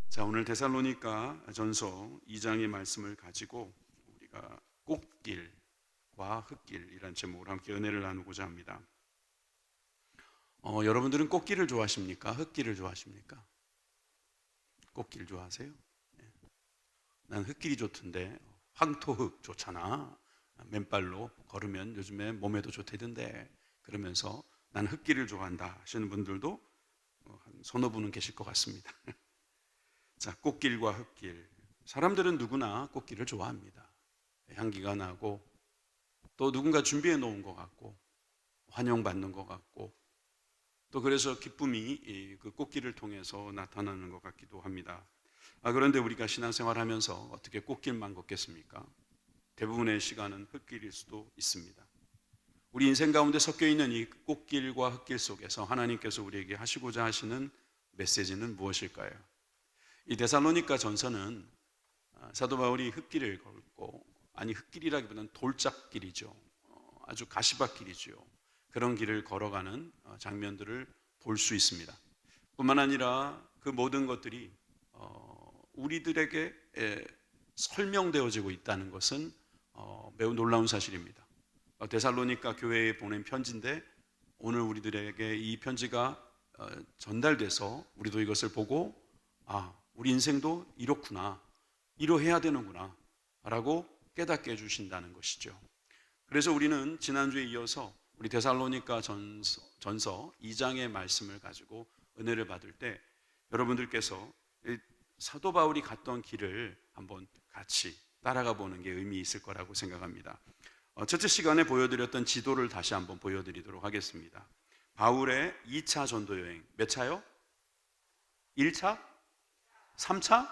자, 오늘 데살로니가 전서 2장의 말씀을 가지고 우리가 꽃길과 흙길이라는 제목으로 함께 은혜를 나누고자 합니다. 여러분들은 꽃길을 좋아하십니까? 흙길을 좋아하십니까? 꽃길 좋아하세요? 네. 난 흙길이 좋던데. 황토흙 좋잖아. 맨발로 걸으면 요즘에 몸에도 좋대던데. 그러면서 난 흙길을 좋아한다 하시는 분들도 한 서너 분은 계실 것 같습니다. 자, 꽃길과 흙길. 사람들은 누구나 꽃길을 좋아합니다. 향기가 나고 또 누군가 준비해 놓은 것 같고 환영받는 것 같고 또 그래서 기쁨이 그 꽃길을 통해서 나타나는 것 같기도 합니다. 그런데 우리가 신앙생활하면서 어떻게 꽃길만 걷겠습니까? 대부분의 시간은 흙길일 수도 있습니다. 우리 인생 가운데 섞여 있는 이 꽃길과 흙길 속에서 하나님께서 우리에게 하시고자 하시는 메시지는 무엇일까요? 이 데살로니가 전서는 사도 바울이 흙길을 걷고, 아니 흙길이라기보다는 돌짝길이죠. 아주 가시밭길이죠. 그런 길을 걸어가는 장면들을 볼 수 있습니다. 뿐만 아니라 그 모든 것들이 우리들에게 설명되어지고 있다는 것은 매우 놀라운 사실입니다. 데살로니가 교회에 보낸 편지인데 오늘 우리들에게 이 편지가 전달돼서 우리도 이것을 보고 우리 인생도 이렇구나, 이러해야 되는구나 라고 깨닫게 해주신다는 것이죠. 그래서 우리는 지난주에 이어서 우리 데살로니가 전서 2장의 말씀을 가지고 은혜를 받을 때 여러분들께서 사도 바울이 갔던 길을 한번 같이 따라가 보는 게 의미 있을 거라고 생각합니다. 첫째 시간에 보여드렸던 지도를 다시 한번 보여드리도록 하겠습니다. 바울의 2차 전도 여행, 몇 차요? 1차? 3차?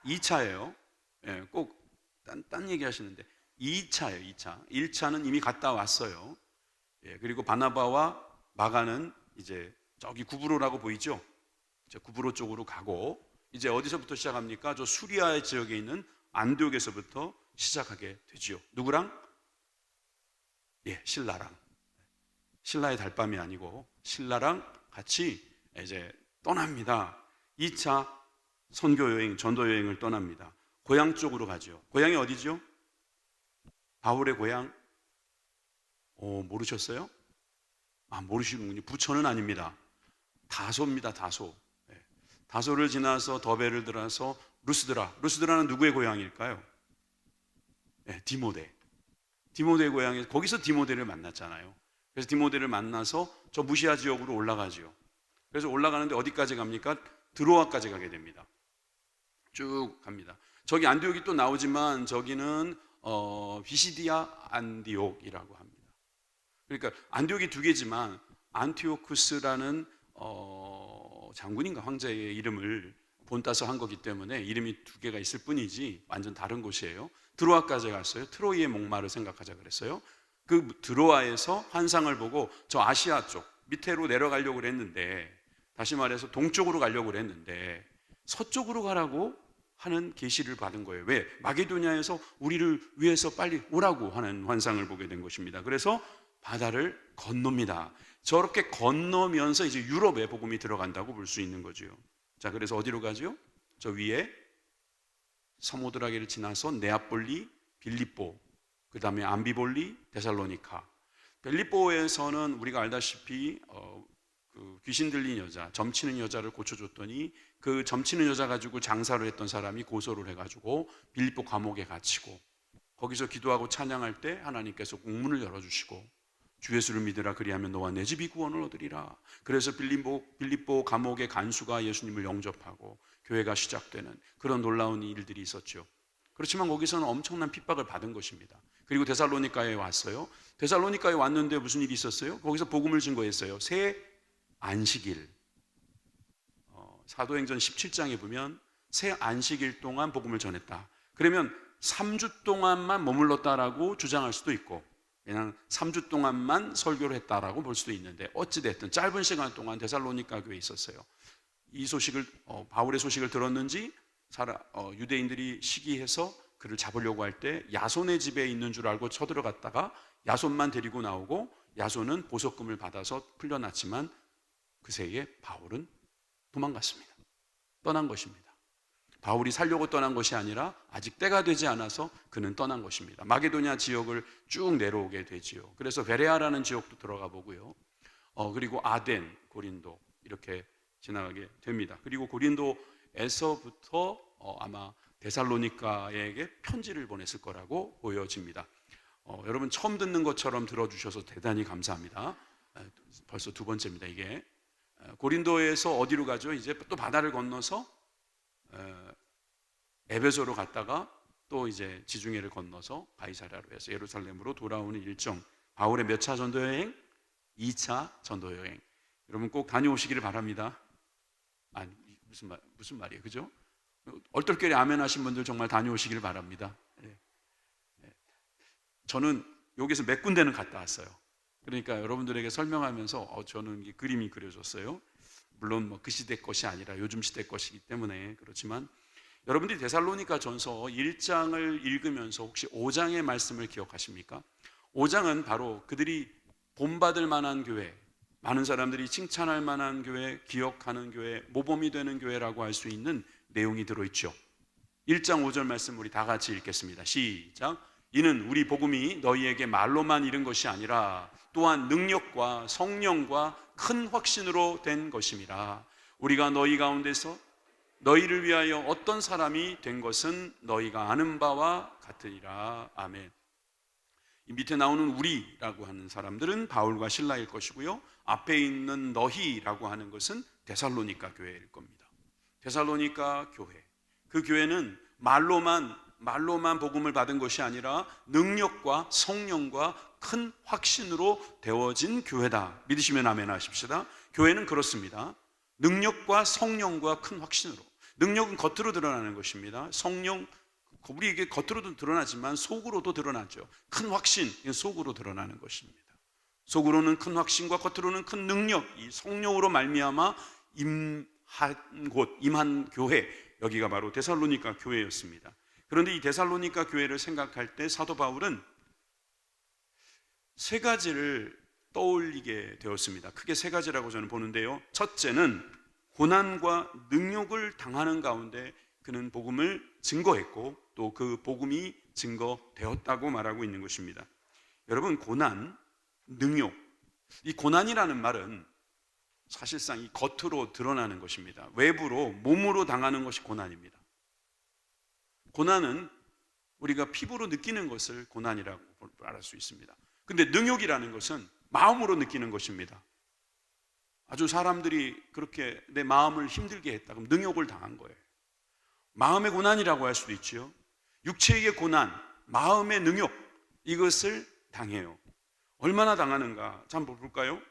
2차예요. 꼭 딴 얘기 하시는데 2차예요. 2차. 1차는 이미 갔다 왔어요. 그리고 바나바와 마가는 이제 저기 구브로라고 보이죠? 이제 구브로 쪽으로 가고 이제 어디서부터 시작합니까? 저 수리아 지역에 있는 안디옥에서부터 시작하게 되죠. 누구랑? 신라랑. 신라의 달밤이 아니고 신라랑 같이 이제 떠납니다. 2차 선교 여행, 전도 여행을 떠납니다. 고향 쪽으로 가죠. 고향이 어디죠? 바울의 고향? 모르셨어요? 모르시는군요. 부천은 아닙니다. 다소입니다. 다소. 다소를 지나서 더베를 들어서 루스드라. 루스드라는 누구의 고향일까요? 디모데. 디모데의 고향에 거기서 디모데를 만났잖아요. 그래서 디모데를 만나서 저 무시아 지역으로 올라가죠. 그래서 올라가는데 어디까지 갑니까? 드로아까지 가게 됩니다. 쭉 갑니다. 저기 안디옥이 또 나오지만 저기는 비시디아 안디옥이라고 합니다. 그러니까 안디옥이 두 개지만 안티오쿠스라는 장군인가 황제의 이름을 본따서 한 거기 때문에 이름이 두 개가 있을 뿐이지 완전 다른 곳이에요. 드로아까지 갔어요. 트로이의 목마를 생각하자 그랬어요. 그 드로아에서 환상을 보고 저 아시아 쪽 밑으로 내려가려고 그랬는데, 다시 말해서 동쪽으로 가려고 그랬는데 서쪽으로 가라고 하는 계시를 받은 거예요. 왜? 마게도냐에서 우리를 위해서 빨리 오라고 하는 환상을 보게 된 것입니다. 그래서 바다를 건넙니다. 저렇게 건너면서 이제 유럽에 복음이 들어간다고 볼 수 있는 거죠. 자, 그래서 어디로 가죠? 저 위에 서모드라기를 지나서 네아폴리, 빌립보, 그 다음에 암비볼리, 데살로니카. 빌립보에서는 우리가 알다시피 그 귀신 들린 여자, 점치는 여자를 고쳐줬더니 그 점치는 여자 가지고 장사를 했던 사람이 고소를 해가지고 빌립보 감옥에 갇히고, 거기서 기도하고 찬양할 때 하나님께서 국문을 열어주시고 주 예수를 믿으라 그리하면 너와 내 집이 구원을 얻으리라. 그래서 빌립보 감옥의 간수가 예수님을 영접하고 교회가 시작되는 그런 놀라운 일들이 있었죠. 그렇지만 거기서는 엄청난 핍박을 받은 것입니다. 그리고 데살로니가에 왔어요. 데살로니가에 왔는데 무슨 일이 있었어요? 거기서 복음을 증거했어요. 새 안식일, 사도행전 17장에 보면 새 안식일 동안 복음을 전했다. 그러면 3주 동안만 머물렀다라고 주장할 수도 있고 그냥 3주 동안만 설교를 했다라고 볼 수도 있는데, 어찌됐든 짧은 시간 동안 데살로니가 교회에 있었어요. 이 소식을 바울의 소식을 들었는지 유대인들이 시기해서 그를 잡으려고 할 때 야손의 집에 있는 줄 알고 쳐들어갔다가 야손만 데리고 나오고, 야손은 보석금을 받아서 풀려났지만 그 새에 바울은 도망갔습니다. 떠난 것입니다. 바울이 살려고 떠난 것이 아니라 아직 때가 되지 않아서 그는 떠난 것입니다. 마게도냐 지역을 쭉 내려오게 되지요. 그래서 베레아라는 지역도 들어가 보고요. 그리고 아덴, 고린도 이렇게 지나가게 됩니다. 그리고 고린도에서부터 아마 데살로니가에게 편지를 보냈을 거라고 보여집니다. 여러분 처음 듣는 것처럼 들어주셔서 대단히 감사합니다. 벌써 두 번째입니다. 이게 고린도에서 어디로 가죠? 이제 또 바다를 건너서 에베소로 갔다가 또 이제 지중해를 건너서 가이사랴로 해서 예루살렘으로 돌아오는 일정. 바울의 몇 차 전도 여행? 2차 전도 여행. 여러분 꼭 다녀오시기를 바랍니다. 아니 무슨 말이에요, 그죠? 얼떨결에 아멘 하신 분들 정말 다녀오시기를 바랍니다. 저는 여기서 몇 군데는 갔다 왔어요. 그러니까 여러분들에게 설명하면서 저는 이 그림이 그려졌어요. 물론 뭐 그 시대 것이 아니라 요즘 시대 것이기 때문에 그렇지만 여러분들이 데살로니가 전서 1장을 읽으면서 혹시 5장의 말씀을 기억하십니까? 5장은 바로 그들이 본받을 만한 교회, 많은 사람들이 칭찬할 만한 교회, 기억하는 교회, 모범이 되는 교회라고 할 수 있는 내용이 들어있죠. 1장 5절 말씀 우리 다 같이 읽겠습니다. 시작. 이는 우리 복음이 너희에게 말로만 이른 것이 아니라 또한 능력과 성령과 큰 확신으로 된 것임이라. 우리가 너희 가운데서 너희를 위하여 어떤 사람이 된 것은 너희가 아는 바와 같으니라. 아멘. 이 밑에 나오는 우리라고 하는 사람들은 바울과 실라일 것이고요, 앞에 있는 너희라고 하는 것은 데살로니가 교회일 겁니다. 데살로니가 교회, 그 교회는 말로만 복음을 받은 것이 아니라 능력과 성령과 큰 확신으로 되어진 교회다. 믿으시면 아멘 하십시다. 교회는 그렇습니다. 능력과 성령과 큰 확신으로. 능력은 겉으로 드러나는 것입니다. 성령, 우리에게 겉으로도 드러나지만 속으로도 드러나죠. 큰 확신, 속으로 드러나는 것입니다. 속으로는 큰 확신과 겉으로는 큰 능력, 이 성령으로 말미암아 임한 교회, 여기가 바로 데살로니가 교회였습니다. 그런데 이 데살로니가 교회를 생각할 때 사도 바울은 세 가지를 떠올리게 되었습니다. 크게 세 가지라고 저는 보는데요. 첫째는 고난과 능욕을 당하는 가운데 그는 복음을 증거했고 또 그 복음이 증거되었다고 말하고 있는 것입니다. 여러분, 고난, 능욕, 이 고난이라는 말은 사실상 이 겉으로 드러나는 것입니다. 외부로, 몸으로 당하는 것이 고난입니다. 고난은 우리가 피부로 느끼는 것을 고난이라고 말할 수 있습니다. 근데 능욕이라는 것은 마음으로 느끼는 것입니다. 아주 사람들이 그렇게 내 마음을 힘들게 했다 그럼 능욕을 당한 거예요. 마음의 고난이라고 할 수도 있지요. 육체의 고난, 마음의 능욕, 이것을 당해요. 얼마나 당하는가? 한번 볼까요?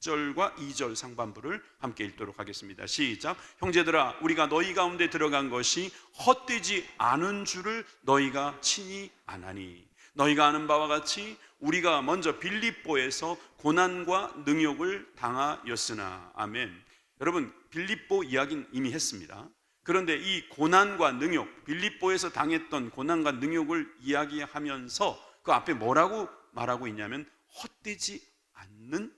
1절과 2절 상반부를 함께 읽도록 하겠습니다. 시작. 형제들아, 우리가 너희 가운데 들어간 것이 헛되지 않은 줄을 너희가 친히 아나니, 너희가 아는 바와 같이 우리가 먼저 빌립보에서 고난과 능욕을 당하였으나. 아멘. 여러분, 빌립보 이야기는 이미 했습니다. 그런데 이 고난과 능욕, 빌립보에서 당했던 고난과 능욕을 이야기하면서 그 앞에 뭐라고 말하고 있냐면 헛되지 않는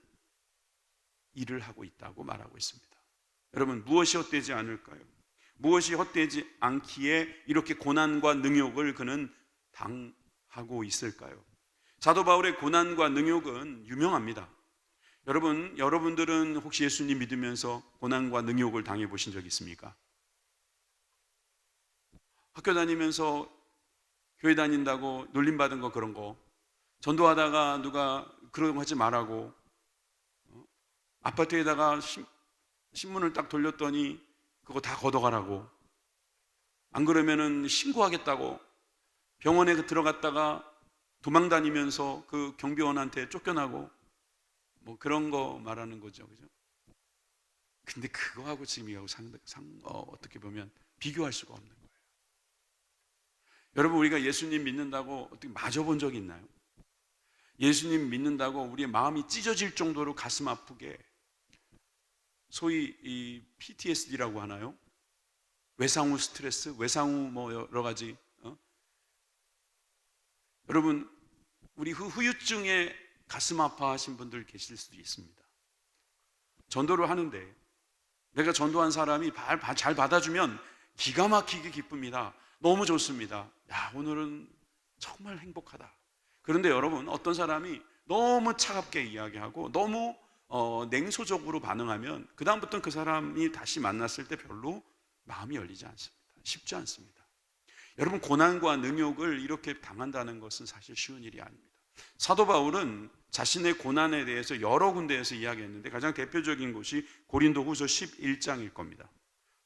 일을 하고 있다고 말하고 있습니다. 여러분, 무엇이 헛되지 않을까요? 무엇이 헛되지 않기에 이렇게 고난과 능욕을 그는 당하고 있을까요? 사도 바울의 고난과 능욕은 유명합니다. 여러분들은 혹시 예수님 믿으면서 고난과 능욕을 당해 보신 적 있습니까? 학교 다니면서 교회 다닌다고 놀림받은 거, 그런 거, 전도하다가 누가 그런 거 하지 말라고 아파트에다가 신문을 딱 돌렸더니 그거 다 걷어가라고, 안 그러면은 신고하겠다고 병원에 들어갔다가 도망 다니면서 그 경비원한테 쫓겨나고 뭐 그런 거 말하는 거죠, 그죠? 근데 그거하고 지금 이하고 어떻게 보면 비교할 수가 없는 거예요. 여러분, 우리가 예수님 믿는다고 어떻게 맞아본 적이 있나요? 예수님 믿는다고 우리의 마음이 찢어질 정도로 가슴 아프게, 소위 이 PTSD라고 하나요? 외상후 스트레스, 외상후 뭐 여러 가지. 여러분, 우리 후유증에 가슴 아파하신 분들 계실 수도 있습니다. 전도를 하는데 내가 전도한 사람이 잘 받아주면 기가 막히게 기쁩니다. 너무 좋습니다. 야, 오늘은 정말 행복하다. 그런데 여러분, 어떤 사람이 너무 차갑게 이야기하고 너무 냉소적으로 반응하면 그 다음부터는 그 사람이 다시 만났을 때 별로 마음이 열리지 않습니다. 쉽지 않습니다. 여러분, 고난과 능욕을 이렇게 당한다는 것은 사실 쉬운 일이 아닙니다. 사도 바울은 자신의 고난에 대해서 여러 군데에서 이야기했는데 가장 대표적인 곳이 고린도후서 11장일 겁니다.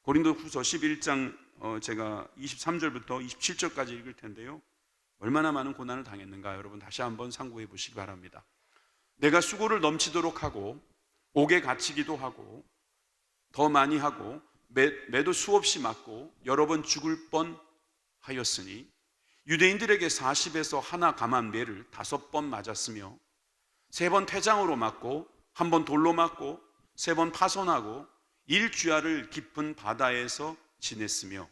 고린도후서 11장 제가 23절부터 27절까지 읽을 텐데요. 얼마나 많은 고난을 당했는가 여러분 다시 한번 상고해 보시기 바랍니다. 내가 수고를 넘치도록 하고 옥에 갇히기도 하고 더 많이 하고 매도 수없이 맞고 여러 번 죽을 뻔하였으니 유대인들에게 40에서 하나 감한 매를 5번 맞았으며 3번 태장으로 맞고 1번 돌로 맞고 3번 파손하고 일주야를 깊은 바다에서 지냈으며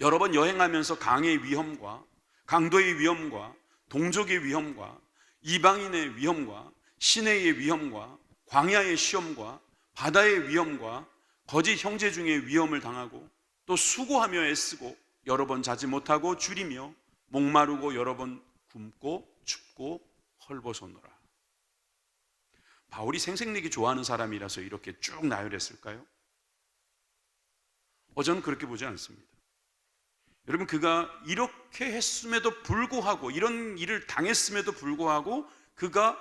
여러 번 여행하면서 강의 위험과 강도의 위험과 동족의 위험과 이방인의 위험과 시내의 위험과 광야의 시험과 바다의 위험과 거짓 형제 중에 위험을 당하고 또 수고하며 애쓰고 여러 번 자지 못하고 줄이며 목마르고 여러 번 굶고 춥고 헐벗었노라. 바울이 생색내기 좋아하는 사람이라서 이렇게 쭉 나열했을까요? 저는 그렇게 보지 않습니다. 여러분, 그가 이렇게 했음에도 불구하고 이런 일을 당했음에도 불구하고 그가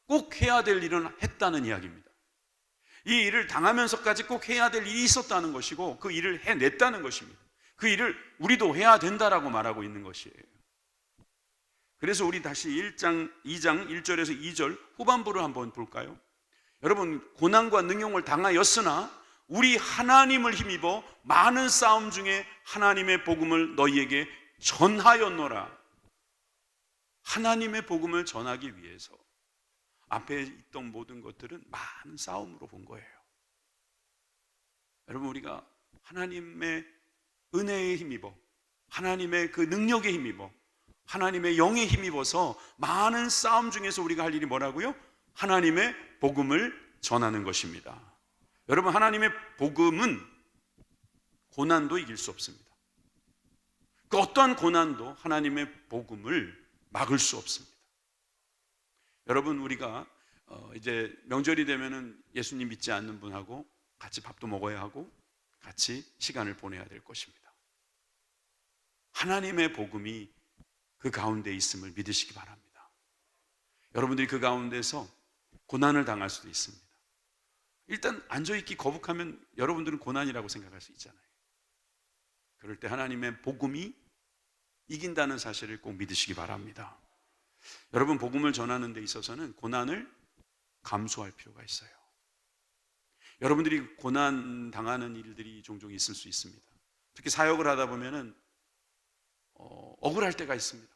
꼭 해야 될 일은 했다는 이야기입니다. 이 일을 당하면서까지 꼭 해야 될 일이 있었다는 것이고 그 일을 해냈다는 것입니다. 그 일을 우리도 해야 된다라고 말하고 있는 것이에요. 그래서 우리 다시 2장 1절에서 2절 후반부를 한번 볼까요? 여러분, 고난과 능욕을 당하였으나 우리 하나님을 힘입어 많은 싸움 중에 하나님의 복음을 너희에게 전하였노라. 하나님의 복음을 전하기 위해서 앞에 있던 모든 것들은 많은 싸움으로 본 거예요. 여러분, 우리가 하나님의 은혜에 힘입어 하나님의 그 능력에 힘입어 하나님의 영에 힘입어서 많은 싸움 중에서 우리가 할 일이 뭐라고요? 하나님의 복음을 전하는 것입니다. 여러분, 하나님의 복음은 고난도 이길 수 없습니다. 그 어떠한 고난도 하나님의 복음을 막을 수 없습니다. 여러분, 우리가 이제 명절이 되면은 예수님 믿지 않는 분하고 같이 밥도 먹어야 하고 같이 시간을 보내야 될 것입니다. 하나님의 복음이 그 가운데 있음을 믿으시기 바랍니다. 여러분들이 그 가운데서 고난을 당할 수도 있습니다. 일단 앉아있기 거북하면 여러분들은 고난이라고 생각할 수 있잖아요. 그럴 때 하나님의 복음이 이긴다는 사실을 꼭 믿으시기 바랍니다. 여러분, 복음을 전하는 데 있어서는 고난을 감수할 필요가 있어요. 여러분들이 고난 당하는 일들이 종종 있을 수 있습니다. 특히 사역을 하다 보면은 억울할 때가 있습니다.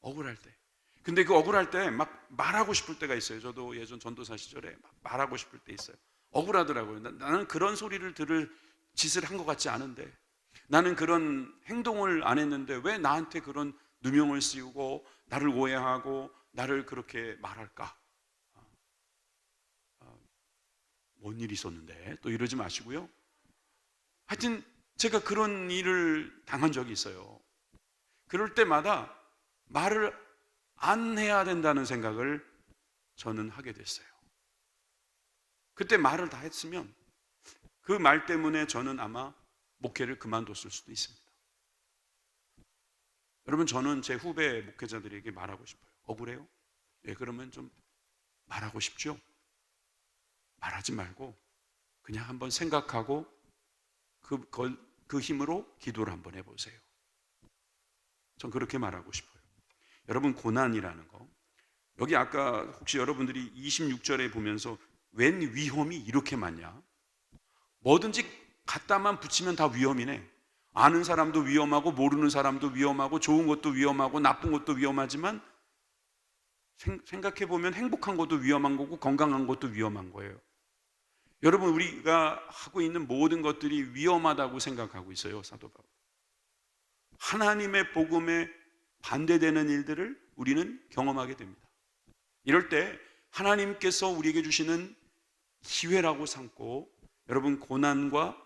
억울할 때. 근데 그 억울할 때 막 말하고 싶을 때가 있어요. 저도 예전 전도사 시절에 막 말하고 싶을 때 있어요. 억울하더라고요. 나는 그런 소리를 들을 짓을 한 것 같지 않은데, 나는 그런 행동을 안 했는데 왜 나한테 그런 누명을 씌우고 나를 오해하고 나를 그렇게 말할까? 뭔 일이 있었는데 또 이러지 마시고요. 하여튼 제가 그런 일을 당한 적이 있어요. 그럴 때마다 말을 안 해야 된다는 생각을 저는 하게 됐어요. 그때 말을 다 했으면 그 말 때문에 저는 아마 목회를 그만뒀을 수도 있습니다. 여러분, 저는 제 후배 목회자들에게 말하고 싶어요. 억울해요? 예, 그러면 좀 말하고 싶죠? 말하지 말고 그냥 한번 생각하고 그 힘으로 기도를 한번 해보세요. 전 그렇게 말하고 싶어요. 여러분, 고난이라는 거, 여기 아까 혹시 여러분들이 26절에 보면서 웬 위험이 이렇게 많냐? 뭐든지 갖다만 붙이면 다 위험이네. 아는 사람도 위험하고 모르는 사람도 위험하고 좋은 것도 위험하고 나쁜 것도 위험하지만 생각해 보면 행복한 것도 위험한 거고 건강한 것도 위험한 거예요. 여러분, 우리가 하고 있는 모든 것들이 위험하다고 생각하고 있어요. 사도 바울. 하나님의 복음에 반대되는 일들을 우리는 경험하게 됩니다. 이럴 때 하나님께서 우리에게 주시는 기회라고 삼고 여러분, 고난과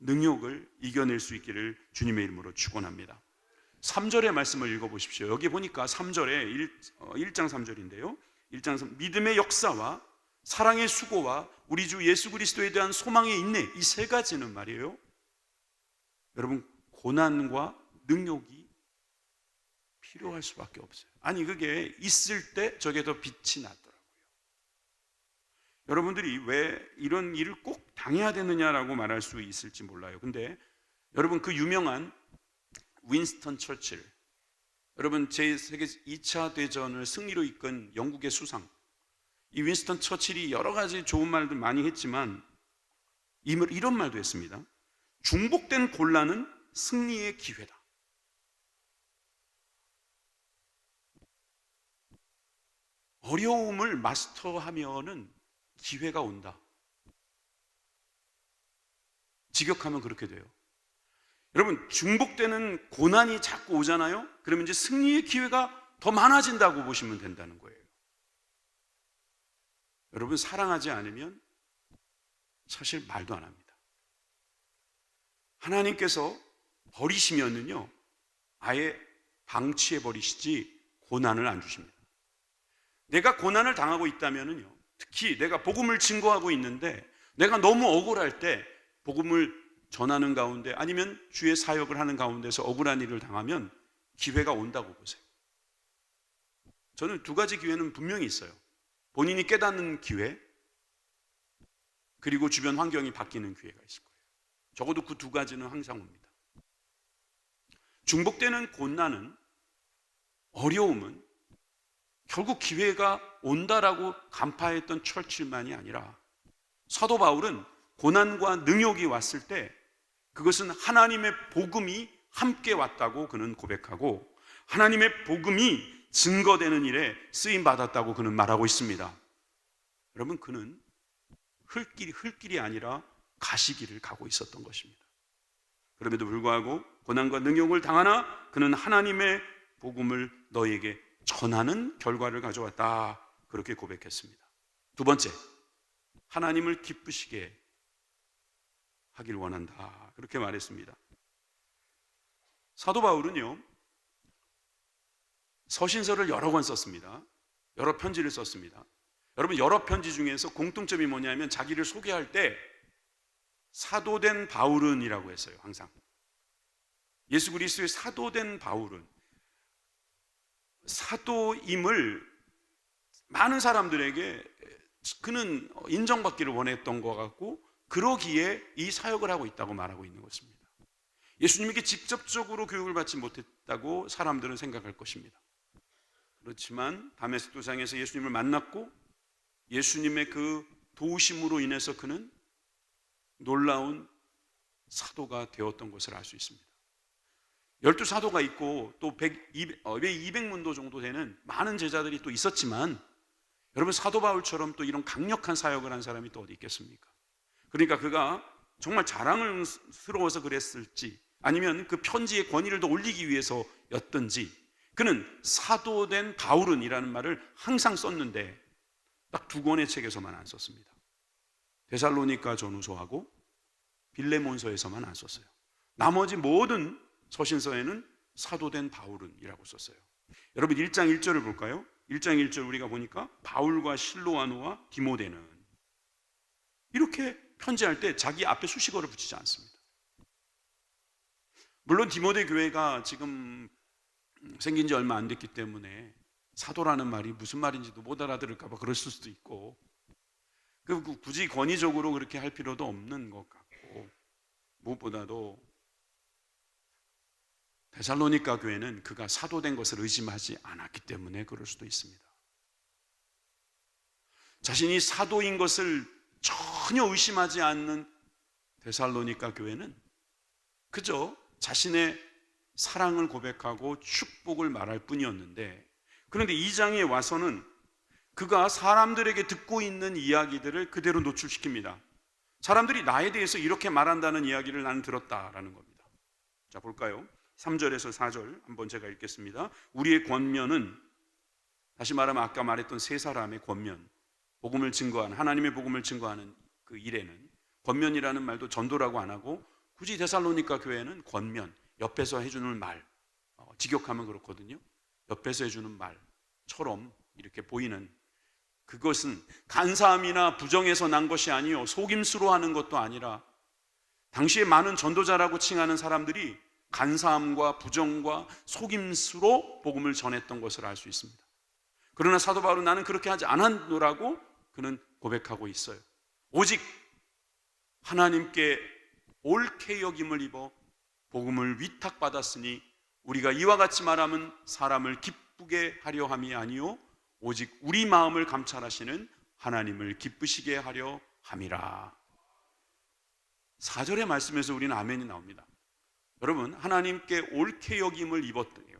능욕을 이겨낼 수 있기를 주님의 이름으로 축원합니다. 3절의 말씀을 읽어보십시오. 여기 보니까 3절에 1장 3절인데요. 1장 3, 믿음의 역사와 사랑의 수고와 우리 주 예수 그리스도에 대한 소망의 인내, 이 세 가지는 말이에요, 여러분, 고난과 능욕이 필요할 수밖에 없어요. 아니, 그게 있을 때 저게 더 빛이 나더라고요. 여러분들이 왜 이런 일을 꼭 당해야 되느냐라고 말할 수 있을지 몰라요. 근데 여러분, 그 유명한 윈스턴 처칠, 여러분 제2차 세계 대전을 승리로 이끈 영국의 수상, 이 윈스턴 처칠이 여러 가지 좋은 말들 많이 했지만 이런 말도 했습니다. 중복된 곤란은 승리의 기회다. 어려움을 마스터하면은 기회가 온다. 직역하면 그렇게 돼요. 여러분, 중복되는 고난이 자꾸 오잖아요. 그러면 이제 승리의 기회가 더 많아진다고 보시면 된다는 거예요. 여러분, 사랑하지 않으면 사실 말도 안 합니다. 하나님께서 버리시면은요, 아예 방치해 버리시지 고난을 안 주십니다. 내가 고난을 당하고 있다면은요, 특히 내가 복음을 증거하고 있는데 내가 너무 억울할 때 복음을 전하는 가운데 아니면 주의 사역을 하는 가운데서 억울한 일을 당하면 기회가 온다고 보세요. 저는 두 가지 기회는 분명히 있어요. 본인이 깨닫는 기회, 그리고 주변 환경이 바뀌는 기회가 있을 거예요. 적어도 그 두 가지는 항상 옵니다. 중복되는 고난은, 어려움은 결국 기회가 온다라고 간파했던 처칠만이 아니라 사도 바울은 고난과 능욕이 왔을 때 그것은 하나님의 복음이 함께 왔다고 그는 고백하고 하나님의 복음이 증거되는 일에 쓰임받았다고 그는 말하고 있습니다. 여러분, 그는 흙길이 아니라 가시길을 가고 있었던 것입니다. 그럼에도 불구하고 고난과 능욕을 당하나 그는 하나님의 복음을 너에게 전하는 결과를 가져왔다, 그렇게 고백했습니다. 두 번째, 하나님을 기쁘시게 하길 원한다, 그렇게 말했습니다. 사도 바울은요, 서신서를 여러 권 썼습니다. 여러 편지를 썼습니다. 여러분, 여러 편지 중에서 공통점이 뭐냐면 자기를 소개할 때 사도된 바울은이라고 했어요. 항상 예수 그리스도의 사도된 바울은, 사도임을 많은 사람들에게 그는 인정받기를 원했던 것 같고 그러기에 이 사역을 하고 있다고 말하고 있는 것입니다. 예수님에게 직접적으로 교육을 받지 못했다고 사람들은 생각할 것입니다. 그렇지만 다메섹 도상에서 예수님을 만났고 예수님의 그 도우심으로 인해서 그는 놀라운 사도가 되었던 것을 알 수 있습니다. 12사도가 있고 또 200문도 정도 되는 많은 제자들이 또 있었지만 여러분, 사도 바울처럼 또 이런 강력한 사역을 한 사람이 또 어디 있겠습니까? 그러니까 그가 정말 자랑스러워서 그랬을지 아니면 그 편지의 권위를 더 올리기 위해서였던지 그는 사도된 바울은이라는 말을 항상 썼는데 딱 두 권의 책에서만 안 썼습니다. 데살로니가 전후서하고 빌레몬서에서만 안 썼어요. 나머지 모든 서신서에는 사도된 바울은이라고 썼어요. 여러분, 1장 1절을 볼까요? 1장 1절 우리가 보니까 바울과 실로아노와 디모데는, 이렇게 편지할 때 자기 앞에 수식어를 붙이지 않습니다. 물론 디모데 교회가 지금 생긴 지 얼마 안 됐기 때문에 사도라는 말이 무슨 말인지도 못 알아들을까 봐 그랬을 수도 있고, 굳이 권위적으로 그렇게 할 필요도 없는 것 같고, 무엇보다도 데살로니가 교회는 그가 사도된 것을 의심하지 않았기 때문에 그럴 수도 있습니다. 자신이 사도인 것을 전혀 의심하지 않는 데살로니가 교회는 그저 자신의 사랑을 고백하고 축복을 말할 뿐이었는데, 그런데 2장에 와서는 그가 사람들에게 듣고 있는 이야기들을 그대로 노출시킵니다. 사람들이 나에 대해서 이렇게 말한다는 이야기를 나는 들었다라는 겁니다. 자, 볼까요? 3절에서 4절 한번 제가 읽겠습니다. 우리의 권면은, 다시 말하면 아까 말했던 세 사람의 권면, 복음을 증거하는, 하나님의 복음을 증거하는 그 일에는 권면이라는 말도 전도라고 안 하고 굳이 데살로니가 교회는 권면, 옆에서 해주는 말, 직역하면 그렇거든요. 옆에서 해주는 말처럼 이렇게 보이는, 그것은 간사함이나 부정에서 난 것이 아니요 속임수로 하는 것도 아니라, 당시에 많은 전도자라고 칭하는 사람들이 간사함과 부정과 속임수로 복음을 전했던 것을 알 수 있습니다. 그러나 사도 바울은 나는 그렇게 하지 않았노라고 그는 고백하고 있어요. 오직 하나님께 옳게 여김을 입어 복음을 위탁받았으니 우리가 이와 같이 말하면 사람을 기쁘게 하려 함이 아니요 오직 우리 마음을 감찰하시는 하나님을 기쁘시게 하려 함이라. 4절의 말씀에서 우리는 아멘이 나옵니다. 여러분, 하나님께 옳게 여김을 입었더니요,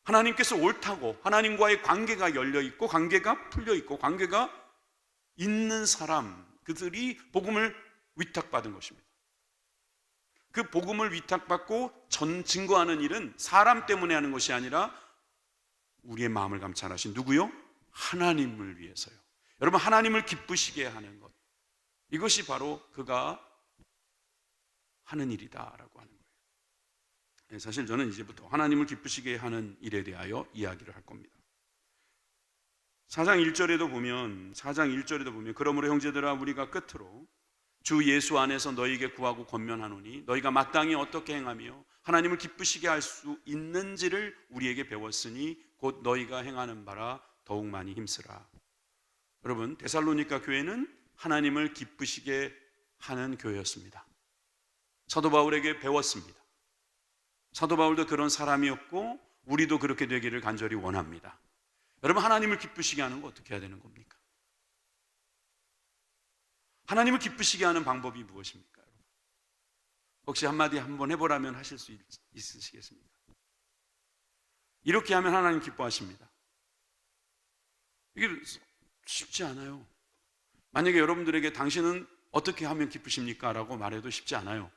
하나님께서 옳다고, 하나님과의 관계가 열려있고 관계가 풀려있고 관계가 있는 사람, 그들이 복음을 위탁받은 것입니다. 그 복음을 위탁받고 증거하는 일은 사람 때문에 하는 것이 아니라 우리의 마음을 감찰하신 누구요? 하나님을 위해서요. 여러분, 하나님을 기쁘시게 하는 것, 이것이 바로 그가 하는 일이다라고 하는 거예요. 사실 저는 이제부터 하나님을 기쁘시게 하는 일에 대하여 이야기를 할 겁니다. 4장 1절에도 보면 그러므로 형제들아 우리가 끝으로 주 예수 안에서 너희에게 구하고 권면하노니 너희가 마땅히 어떻게 행하며 하나님을 기쁘시게 할 수 있는지를 우리에게 배웠으니 곧 너희가 행하는 바라 더욱 많이 힘쓰라. 여러분, 데살로니가 교회는 하나님을 기쁘시게 하는 교회였습니다. 사도 바울에게 배웠습니다. 사도 바울도 그런 사람이었고 우리도 그렇게 되기를 간절히 원합니다. 여러분, 하나님을 기쁘시게 하는 거 어떻게 해야 되는 겁니까? 하나님을 기쁘시게 하는 방법이 무엇입니까? 여러분? 혹시 한마디 한번 해보라면 하실 수 있으시겠습니까? 이렇게 하면 하나님 기뻐하십니다. 이게 쉽지 않아요. 만약에 여러분들에게 당신은 어떻게 하면 기쁘십니까? 라고 말해도 쉽지 않아요.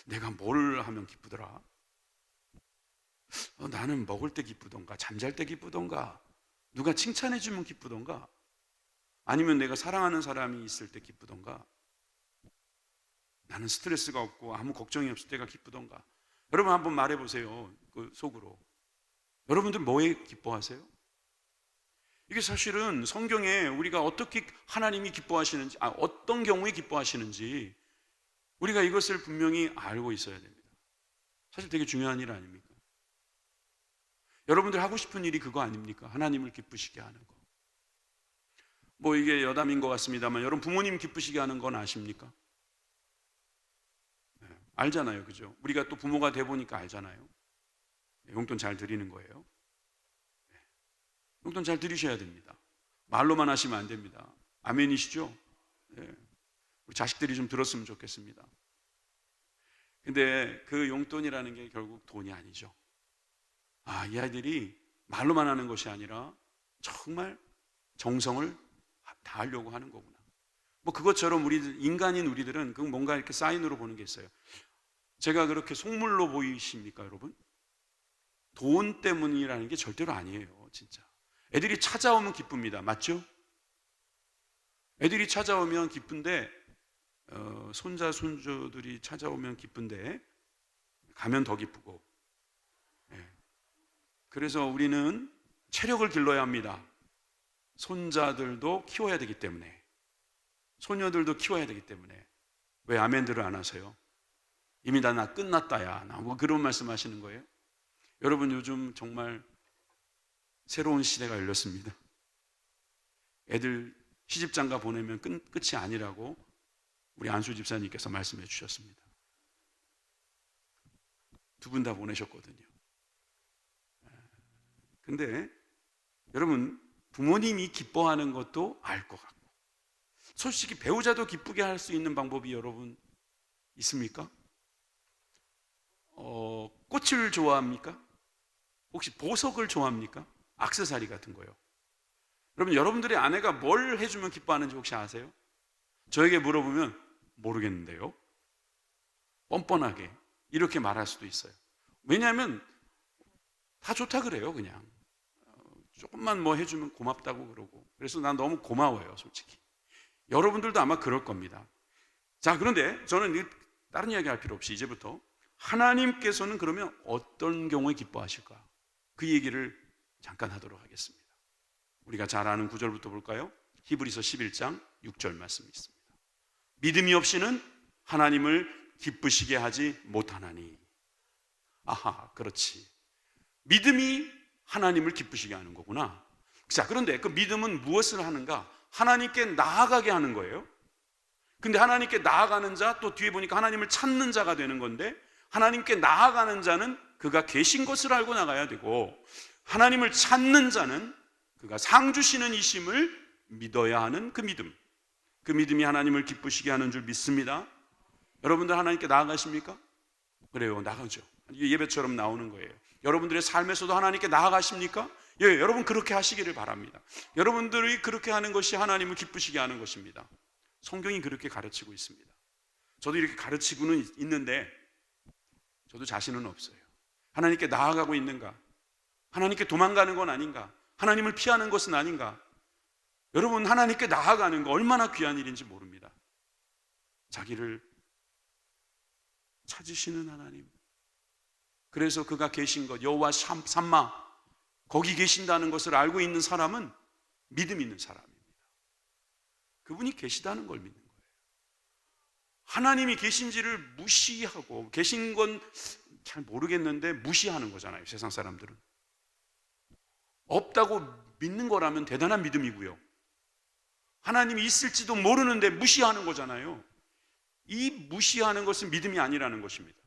내가 뭘 하면 기쁘더라? 나는 먹을 때 기쁘던가, 잠잘 때 기쁘던가, 누가 칭찬해 주면 기쁘던가, 아니면 내가 사랑하는 사람이 있을 때 기쁘던가, 나는 스트레스가 없고 아무 걱정이 없을 때가 기쁘던가. 여러분 한번 말해보세요. 그 속으로 여러분들 뭐에 기뻐하세요? 이게 사실은 성경에 우리가 어떻게 하나님이 기뻐하시는지, 어떤 경우에 기뻐하시는지 우리가 이것을 분명히 알고 있어야 됩니다. 사실 되게 중요한 일 아닙니까? 여러분들 하고 싶은 일이 그거 아닙니까? 하나님을 기쁘시게 하는 거. 뭐 이게 여담인 것 같습니다만 여러분 부모님 기쁘시게 하는 건 아십니까? 네, 알잖아요, 그죠? 우리가 또 부모가 돼 보니까 알잖아요. 용돈 잘 드리는 거예요. 네, 용돈 잘 드리셔야 됩니다. 말로만 하시면 안 됩니다. 아멘이시죠? 네, 우리 자식들이 좀 들었으면 좋겠습니다. 근데 그 용돈이라는 게 결국 돈이 아니죠. 이 아이들이 말로만 하는 것이 아니라 정말 정성을 다하려고 하는 거구나. 뭐 그것처럼 인간인 우리들은 그 뭔가 이렇게 사인으로 보는 게 있어요. 제가 그렇게 속물로 보이십니까, 여러분? 돈 때문이라는 게 절대로 아니에요, 진짜. 애들이 찾아오면 기쁩니다. 맞죠? 애들이 찾아오면 기쁜데, 손자, 손주들이 찾아오면 기쁜데, 가면 더 기쁘고. 그래서 우리는 체력을 길러야 합니다. 손자들도 키워야 되기 때문에, 소녀들도 키워야 되기 때문에. 왜 아멘들을 안 하세요? 이미 나 끝났다야. 뭐 그런 말씀 하시는 거예요? 여러분, 요즘 정말 새로운 시대가 열렸습니다. 애들 시집장가 보내면 끝이 아니라고 우리 안수 집사님께서 말씀해 주셨습니다. 두 분 다 보내셨거든요. 근데 여러분, 부모님이 기뻐하는 것도 알 것 같고, 솔직히 배우자도 기쁘게 할 수 있는 방법이 여러분 있습니까? 꽃을 좋아합니까? 혹시 보석을 좋아합니까? 액세서리 같은 거요. 여러분, 여러분들의 아내가 뭘 해주면 기뻐하는지 혹시 아세요? 저에게 물어보면 모르겠는데요. 뻔뻔하게 이렇게 말할 수도 있어요. 왜냐하면 다 좋다 그래요. 그냥 조금만 뭐 해주면 고맙다고 그러고. 그래서 난 너무 고마워요, 솔직히. 여러분들도 아마 그럴 겁니다. 자, 그런데 저는 다른 이야기 할 필요 없이 이제부터 하나님께서는 그러면 어떤 경우에 기뻐하실까? 그 얘기를 잠깐 하도록 하겠습니다. 우리가 잘 아는 구절부터 볼까요? 히브리서 11장 6절 말씀이 있습니다. 믿음이 없이는 하나님을 기쁘시게 하지 못하나니. 아하, 그렇지. 믿음이 하나님을 기쁘시게 하는 거구나. 자, 그런데 그 믿음은 무엇을 하는가? 하나님께 나아가게 하는 거예요. 근데 하나님께 나아가는 자, 또 뒤에 보니까 하나님을 찾는 자가 되는 건데, 하나님께 나아가는 자는 그가 계신 것을 알고 나가야 되고, 하나님을 찾는 자는 그가 상 주시는 이심을 믿어야 하는 그 믿음. 그 믿음이 하나님을 기쁘시게 하는 줄 믿습니다. 여러분들 하나님께 나아가십니까? 그래요, 나가죠. 예배처럼 나오는 거예요. 여러분들의 삶에서도 하나님께 나아가십니까? 예, 여러분 그렇게 하시기를 바랍니다. 여러분들이 그렇게 하는 것이 하나님을 기쁘시게 하는 것입니다. 성경이 그렇게 가르치고 있습니다. 저도 이렇게 가르치고는 있는데 저도 자신은 없어요. 하나님께 나아가고 있는가? 하나님께 도망가는 건 아닌가? 하나님을 피하는 것은 아닌가? 여러분, 하나님께 나아가는 거 얼마나 귀한 일인지 모릅니다. 자기를 찾으시는 하나님, 그래서 그가 계신 것, 여호와 삼마, 거기 계신다는 것을 알고 있는 사람은 믿음 있는 사람입니다. 그분이 계시다는 걸 믿는 거예요. 하나님이 계신지를 무시하고, 계신 건 잘 모르겠는데 무시하는 거잖아요. 세상 사람들은 없다고 믿는 거라면 대단한 믿음이고요, 하나님이 있을지도 모르는데 무시하는 거잖아요. 이 무시하는 것은 믿음이 아니라는 것입니다.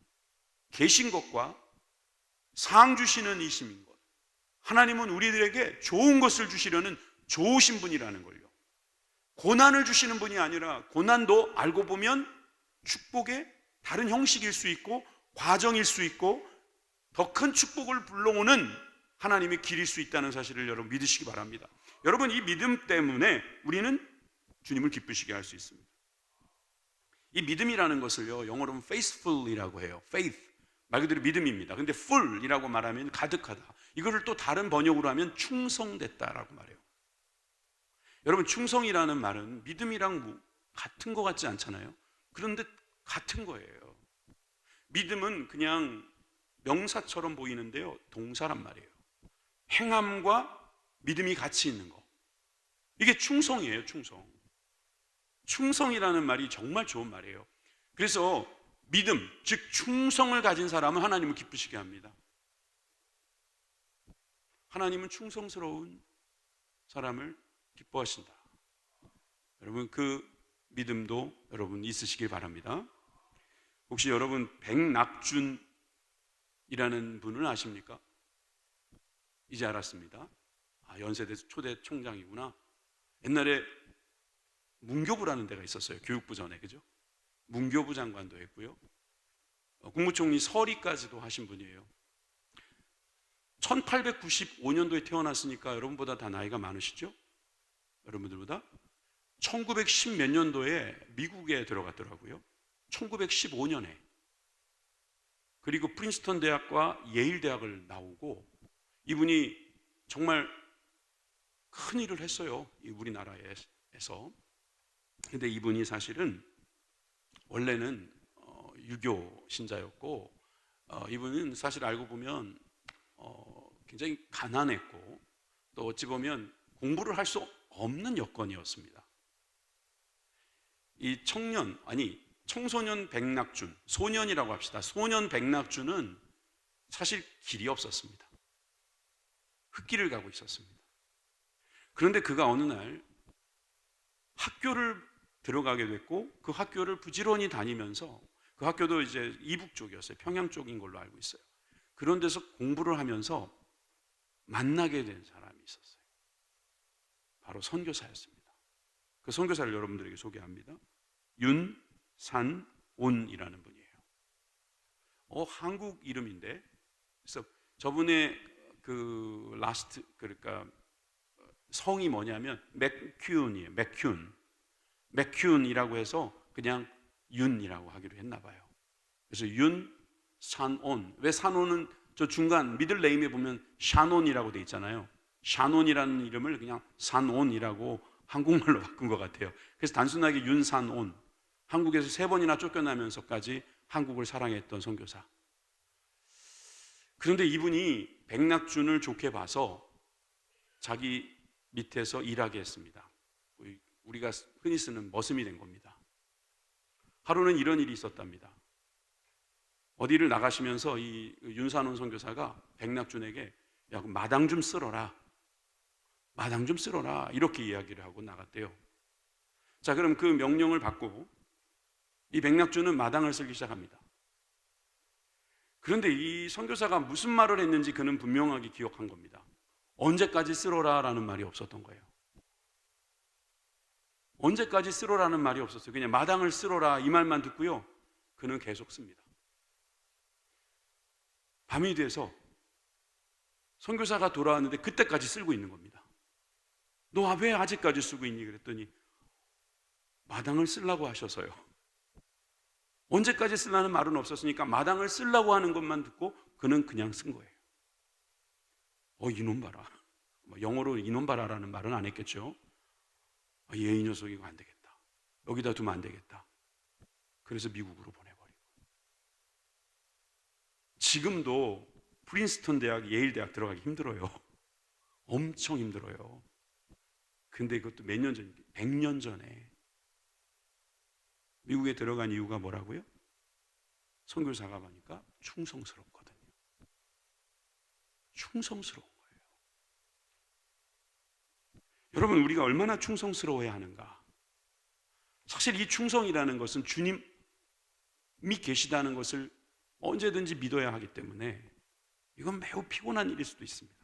계신 것과 상 주시는 이심인 것, 하나님은 우리들에게 좋은 것을 주시려는 좋으신 분이라는 걸요. 고난을 주시는 분이 아니라, 고난도 알고 보면 축복의 다른 형식일 수 있고 과정일 수 있고 더 큰 축복을 불러오는 하나님의 길일 수 있다는 사실을 여러분 믿으시기 바랍니다. 여러분, 이 믿음 때문에 우리는 주님을 기쁘시게 할 수 있습니다. 이 믿음이라는 것을요, 영어로는 faithful이라고 해요. faith, 말 그대로 믿음입니다. 근데 full이라고 말하면 가득하다. 이거를 또 다른 번역으로 하면 충성됐다라고 말해요. 여러분, 충성이라는 말은 믿음이랑 같은 것 같지 않잖아요. 그런데 같은 거예요. 믿음은 그냥 명사처럼 보이는데요, 동사란 말이에요. 행함과 믿음이 같이 있는 거, 이게 충성이에요. 충성이라는 말이 정말 좋은 말이에요. 그래서 믿음, 즉 충성을 가진 사람은 하나님을 기쁘시게 합니다. 하나님은 충성스러운 사람을 기뻐하신다. 여러분, 그 믿음도 여러분 있으시길 바랍니다. 혹시 여러분 백낙준이라는 분을 아십니까? 이제 알았습니다. 아, 연세대 초대 총장이구나. 옛날에 문교부라는 데가 있었어요. 교육부 전에, 그죠? 문교부 장관도 했고요, 국무총리 서리까지도 하신 분이에요. 1895년도에 태어났으니까 여러분보다 다 나이가 많으시죠? 여러분들보다 1910 몇 년도에 미국에 들어갔더라고요. 1915년에. 그리고 프린스턴 대학과 예일 대학을 나오고, 이분이 정말 큰 일을 했어요, 우리나라에서. 근데 이분이 사실은 원래는 유교 신자였고, 이분은 사실 알고 보면 굉장히 가난했고, 또 어찌 보면 공부를 할 수 없는 여건이었습니다. 이 청소년 백낙준, 소년이라고 합시다. 소년 백낙준은 사실 길이 없었습니다. 흙길을 가고 있었습니다. 그런데 그가 어느 날 학교를 들어가게 됐고, 그 학교를 부지런히 다니면서, 그 학교도 이제 이북 쪽이었어요. 평양 쪽인 걸로 알고 있어요. 그런 데서 공부를 하면서 만나게 된 사람이 있었어요. 바로 선교사였습니다. 그 선교사를 여러분들에게 소개합니다. 윤산온이라는 분이에요. 한국 이름인데, 그래서 저분의 그러니까 성이 뭐냐면 맥큐은이에요. 맥큐은이라고 해서 그냥 윤이라고 하기로 했나 봐요. 그래서 윤산온. 왜 산온은 저 중간 미들 네임에 보면 샤논이라고 돼 있잖아요. 샤논이라는 이름을 그냥 산온이라고 한국말로 바꾼 것 같아요. 그래서 단순하게 윤산온. 한국에서 3번이나 쫓겨나면서까지 한국을 사랑했던 선교사. 그런데 이분이 백낙준을 좋게 봐서 자기 밑에서 일하게 했습니다. 우리가 흔히 쓰는 머슴이 된 겁니다. 하루는 이런 일이 있었답니다. 어디를 나가시면서 이 윤산원 선교사가 백낙준에게 야, 마당 좀 쓸어라. 마당 좀 쓸어라. 이렇게 이야기를 하고 나갔대요. 자, 그럼 그 명령을 받고 이 백낙준은 마당을 쓸기 시작합니다. 그런데 이 선교사가 무슨 말을 했는지 그는 분명하게 기억한 겁니다. 언제까지 쓸어라 라는 말이 없었던 거예요. 언제까지 쓸어라는 말이 없었어요. 그냥 마당을 쓸어라 이 말만 듣고요, 그는 계속 씁니다. 밤이 돼서 선교사가 돌아왔는데 그때까지 쓸고 있는 겁니다. 너 왜 아직까지 쓰고 있니? 그랬더니 마당을 쓰려고 하셔서요. 언제까지 쓰라는 말은 없었으니까 마당을 쓰려고 하는 것만 듣고 그는 그냥 쓴 거예요. 이놈 봐라. 영어로 이놈 봐라라는 말은 안 했겠죠. 얘 이 녀석 이거 안 되겠다. 여기다 두면 안 되겠다. 그래서 미국으로 보내버리고. 지금도 프린스턴 대학, 예일 대학 들어가기 힘들어요. 엄청 힘들어요. 근데 그것도 몇 년 전, 100년 전에 미국에 들어간 이유가 뭐라고요? 선교사가 가니까 충성스럽거든요. 충성스러운 거예요. 여러분, 우리가 얼마나 충성스러워야 하는가? 사실 이 충성이라는 것은 주님이 계시다는 것을 언제든지 믿어야 하기 때문에 이건 매우 피곤한 일일 수도 있습니다.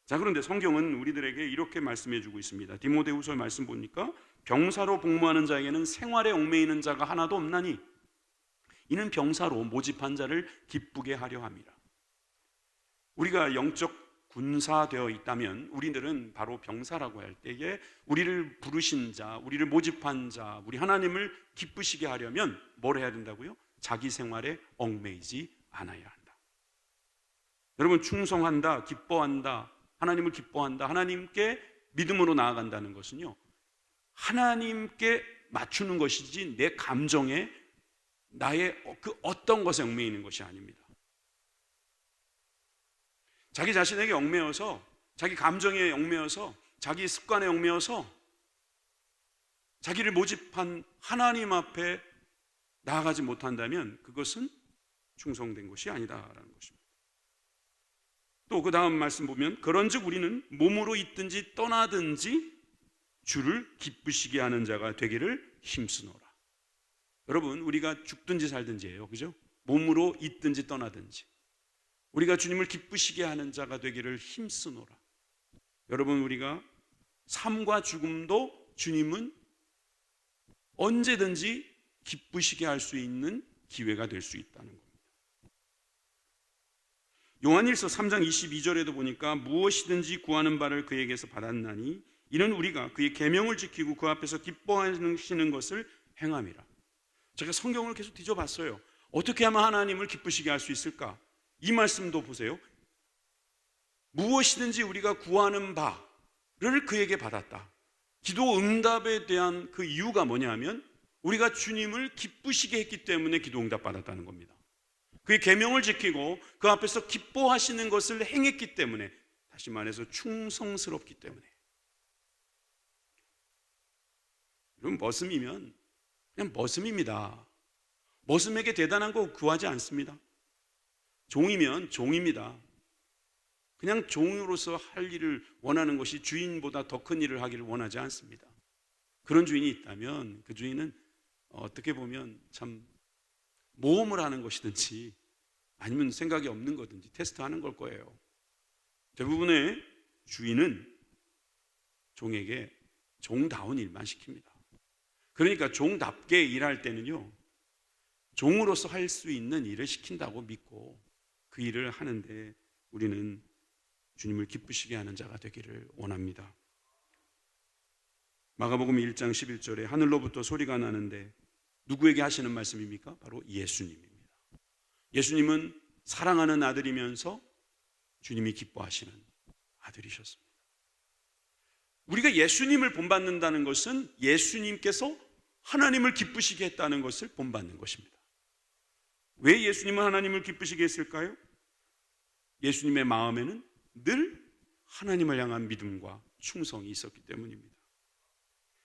자, 그런데 성경은 우리들에게 이렇게 말씀해 주고 있습니다. 디모데후서 말씀 보니까 병사로 복무하는 자에게는 생활에 얽매이는 자가 하나도 없나니 이는 병사로 모집한 자를 기쁘게 하려 함이라. 우리가 영적 군사되어 있다면 우리들은 바로 병사라고 할 때에 우리를 부르신 자, 우리를 모집한 자, 우리 하나님을 기쁘시게 하려면 뭘 해야 된다고요? 자기 생활에 얽매이지 않아야 한다. 여러분, 충성한다, 기뻐한다, 하나님을 기뻐한다, 하나님께 믿음으로 나아간다는 것은요, 하나님께 맞추는 것이지 내 감정에 나의 그 어떤 것에 얽매이는 것이 아닙니다. 자기 자신에게 얽매여서, 자기 감정에 얽매여서, 자기 습관에 얽매여서 자기를 모집한 하나님 앞에 나아가지 못한다면 그것은 충성된 것이 아니다라는 것입니다. 또 그 다음 말씀 보면 그런즉 우리는 몸으로 있든지 떠나든지 주를 기쁘시게 하는 자가 되기를 힘쓰노라. 여러분, 우리가 죽든지 살든지예요, 그죠? 몸으로 있든지 떠나든지 우리가 주님을 기쁘시게 하는 자가 되기를 힘쓰노라. 여러분, 우리가 삶과 죽음도 주님은 언제든지 기쁘시게 할 수 있는 기회가 될 수 있다는 겁니다. 요한일서 3장 22절에도 보니까 무엇이든지 구하는 바를 그에게서 받았나니 이는 우리가 그의 계명을 지키고 그 앞에서 기뻐하시는 것을 행함이라. 제가 성경을 계속 뒤져봤어요. 어떻게 하면 하나님을 기쁘시게 할 수 있을까? 이 말씀도 보세요. 무엇이든지 우리가 구하는 바를 그에게 받았다. 기도 응답에 대한 그 이유가 뭐냐면 우리가 주님을 기쁘시게 했기 때문에 기도 응답 받았다는 겁니다. 그의 계명을 지키고 그 앞에서 기뻐하시는 것을 행했기 때문에, 다시 말해서 충성스럽기 때문에. 여러분, 머슴이면 그냥 머슴입니다. 머슴에게 대단한 거 구하지 않습니다. 종이면 종입니다. 그냥 종으로서 할 일을 원하는 것이 주인보다 더 큰 일을 하기를 원하지 않습니다. 그런 주인이 있다면 그 주인은 어떻게 보면 참 모험을 하는 것이든지 아니면 생각이 없는 거든지 테스트하는 걸 거예요. 대부분의 주인은 종에게 종다운 일만 시킵니다. 그러니까 종답게 일할 때는요, 종으로서 할 수 있는 일을 시킨다고 믿고 그 일을 하는데 우리는 주님을 기쁘시게 하는 자가 되기를 원합니다. 마가복음 1장 11절에 하늘로부터 소리가 나는데 누구에게 하시는 말씀입니까? 바로 예수님입니다. 예수님은 사랑하는 아들이면서 주님이 기뻐하시는 아들이셨습니다. 우리가 예수님을 본받는다는 것은 예수님께서 하나님을 기쁘시게 했다는 것을 본받는 것입니다. 왜 예수님은 하나님을 기쁘시게 했을까요? 예수님의 마음에는 늘 하나님을 향한 믿음과 충성이 있었기 때문입니다.